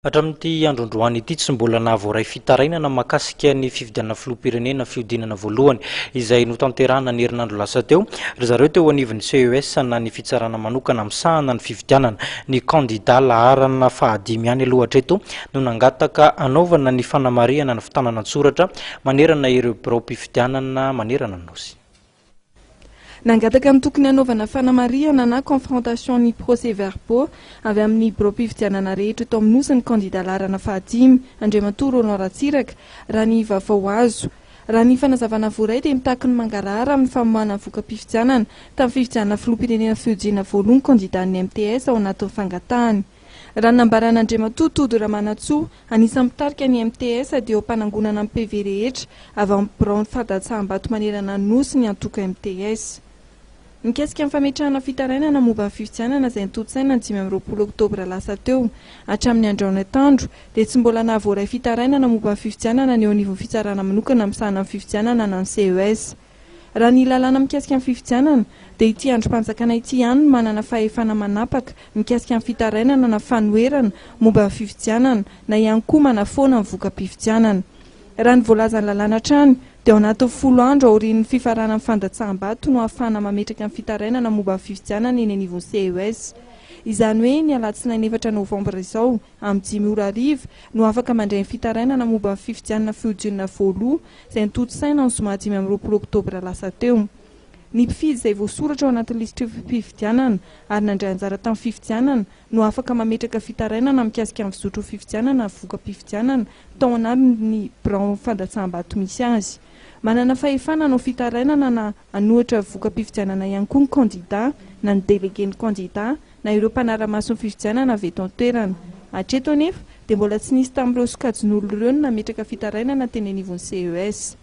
Hatramin'ity androndroany ity tsy mbola nahavoaray fitarainana mahakasika ny fifidianana filoham-pirenena fiodinana voalohany izay notanterahana ny herinandro lasa teo ry zareo teo anivon'ny CES na ny fitsarana manokana misahana ny fifidianana ny kandida laharana fahadimy ihany aloha hatreto no nangataka anaovana ny fanamariana ny fitanana an-tsoratra manerana ireo birao mpifidianana manerana nosy. Nangataka amin'ny tokony anaovana fanamariana na confrontation ny procès verbaux avy amin'ny birao mpifidianana rehetra eto amin'ny nosy ny kandida laharana fahadimy Andriamatoa Roland Ratsiraka raha ny vaovao azo. Raha ny fanazavana voaray dia mitaky ny mangarahara amin'ny famoahana ny voka-pifidianana tamin'ny fifidianana filoham-pirenena fiojina voalohany kandidan'ny MTS ao anatin'ny fangatahany. Raha nambaran'Andriamatoa Tody Ramanantsoa anisan'ny mitarika ny MTS dia eo ampanangonana amin'ny PV rehetra avy amin'ny birao fahadatsaham-bato manerana ny nosy ny antoka MTS. Mikasika amin'ny fametrahana fitarainana momba ny fifidianana izay nitotsaina ny 20 oktobra lasa teo hatramin'ny androany atoandro dia tsy mbola nahavoaray fitarainana momba ny fifidianana ny eo anivon'ny fitsarana manokana misahana amin'ny fifidianana na ny CES. Raha ny lalàna mikasika amin'ny fifidianana dia ity androm-panjakana ity ihany no manana fahefana manapaka mikasika amin'ny fitarainana na fanoherana momba ny fifidianana na ihany koa manafoana ny voka-pifidianana. Raha ny voalazan'ny lalàna hatrany dia ao anatin'ny 10 andro aorian'ny fifarana amin'ny fandatsaham-bato no ahafahana mametraka amin'ny fitarainana momba ny fifidianana eny anivon'ny CES. Izany hoe ny alatsinainy 4 novambra izao amin'ny 5:00 no afaka mandray ny fitarainana momba ny fifidianana fiojinina voaloha izay nitotsaina ny zoma 20 oktobra lasa teo. Ny mpifidy izay voasoratra ao anatin'ny lisitra fifidianana ary nandray anjara tamin'ny fifidianana no afaka mametraka fitarainana mikasika amin'ny fizotro fifidianana voka-pifidianana tao anatin'ny birao fandatsaham-bato misy azy. Manana fahefana hanao fitarainana na hanohitra voka-pifidianana ihany koa ny kandida na ny délégué ny kandida na ireo mpanara-maso ny fifidianana avy eto an-toerana. Hatreto anefa dia mbola tsy nisy tamin'ireo sokajin'olona ireo no nametraka fitarainana teny anivon'ny CES.